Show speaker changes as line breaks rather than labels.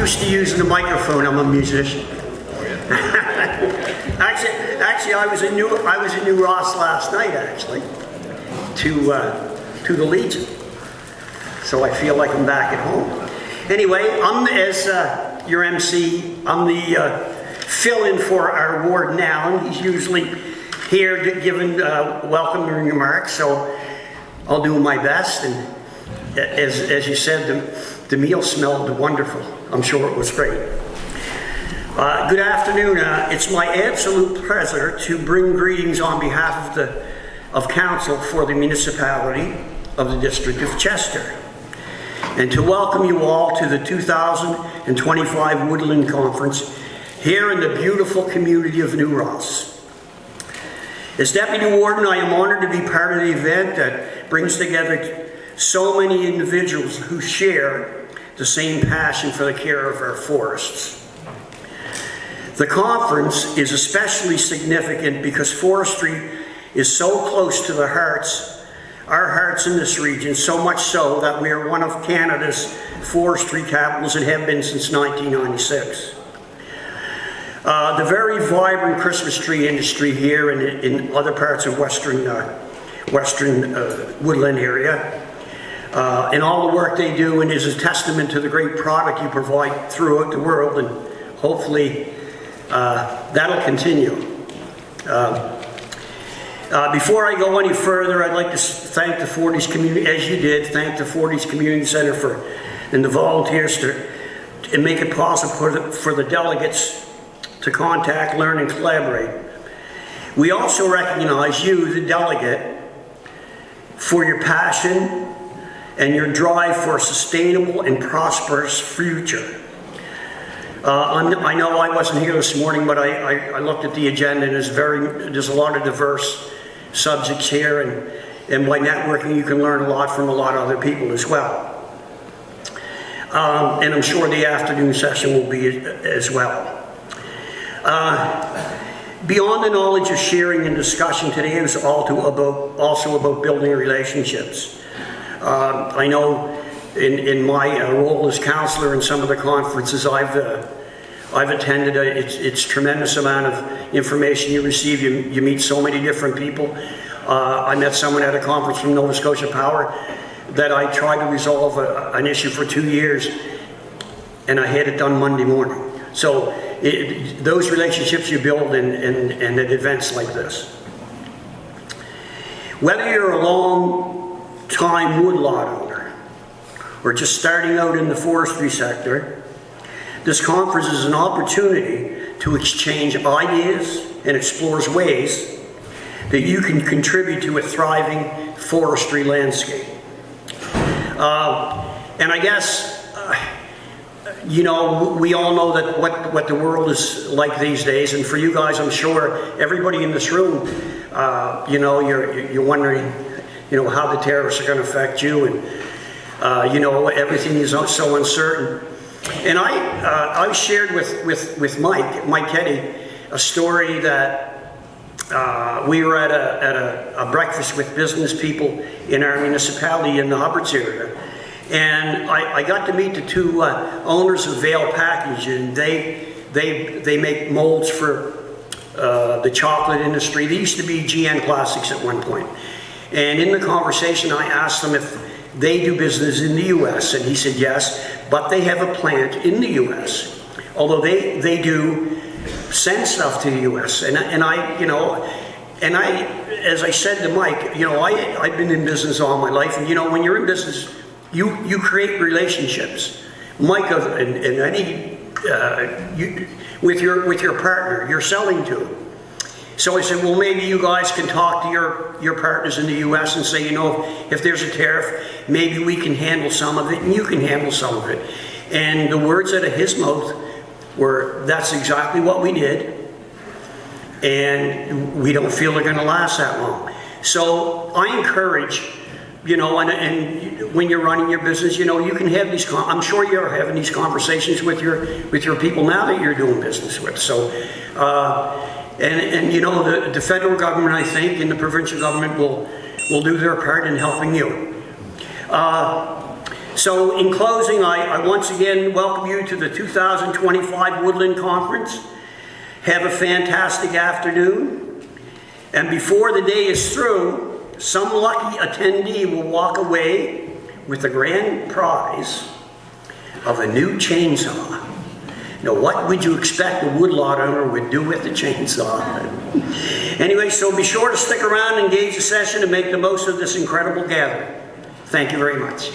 used to using the microphone. I'm a musician. actually, I was in New Ross last night. Actually, to the Legion. So I feel like I'm back at home. Anyway, I'm as your MC. I'm the fill-in for our Warden Alan. He's usually here giving welcoming remarks. So I'll do my best. And as you said, the meal smelled wonderful. I'm sure it was great. Good afternoon. It's my absolute pleasure to bring greetings on behalf of Council for the Municipality of the District of Chester, and to welcome you all to the 2025 Woodland Conference here in the beautiful community of New Ross. As Deputy Warden, I am honored to be part of the event that brings together so many individuals who share the same passion for the care of our forests. The conference is especially significant because forestry is so close to our hearts in this region, so much so that we are one of Canada's forestry capitals and have been since 1996. The very vibrant Christmas tree industry here and in other parts of Western Woodland area, and all the work they do, and is a testament to the great product you provide throughout the world, and hopefully that'll continue. Before I go any further, I'd like to thank the Forties community, as you did, thank the Forties Community Center and the volunteers and make it possible for the delegates to contact, learn, and collaborate. We also recognize you, the delegate, for your passion and your drive for a sustainable and prosperous future. I know I wasn't here this morning, but I looked at the agenda, and there's a lot of diverse subjects here, and by networking you can learn a lot from a lot of other people as well. And I'm sure the afternoon session will be as well. Beyond the knowledge of sharing and discussion, today is also about building relationships. I know in my role as counselor in some of the conferences I've attended, it's tremendous amount of information you receive. You meet so many different people. I met someone at a conference from Nova Scotia Power that I tried to resolve an issue for 2 years, and I had it done Monday morning. So those relationships you build in at events like this. Whether you're a long-time woodlot owner or just starting out in the forestry sector, this conference is an opportunity to exchange ideas and explore ways that you can contribute to a thriving forestry landscape. And I guess, you know, we all know that what the world is like these days, and for you guys, I'm sure everybody in this room, you know, you're wondering, you know, how the tariffs are going to affect you, and you know, everything is so uncertain. And I shared with Mike Keddy a story that we were at a breakfast with business people in our municipality in the Hubbards area, and I got to meet the two owners of Vale Package, and they make molds for the chocolate industry. They used to be GN Plastics at one point. And in the conversation, I asked them if they do business in the U.S., and he said yes, but they have a plant in the U.S., although they do send stuff to the U.S. And I, you know, and as I said to Mike, you know, I've been in business all my life, and you know, when you're in business, you create relationships. Mike, with your partner you're selling to. So I said, well, maybe you guys can talk to your partners in the U.S. and say, you know, if there's a tariff, maybe we can handle some of it and you can handle some of it. And the words out of his mouth were, that's exactly what we did, and we don't feel they're going to last that long. So I encourage, you know, and when you're running your business, you know, you can have these, I'm sure you're having these conversations with your people now that you're doing business with. So, and you know, the federal government, I think, and the provincial government will do their part in helping you. So in closing, I once again welcome you to the 2025 Woodland Conference. Have a fantastic afternoon. And before the day is through, some lucky attendee will walk away with the grand prize of a new chainsaw. Now, what would you expect a woodlot owner would do with the chainsaw? Anyway, so be sure to stick around, engage the session, and make the most of this incredible gathering. Thank you very much.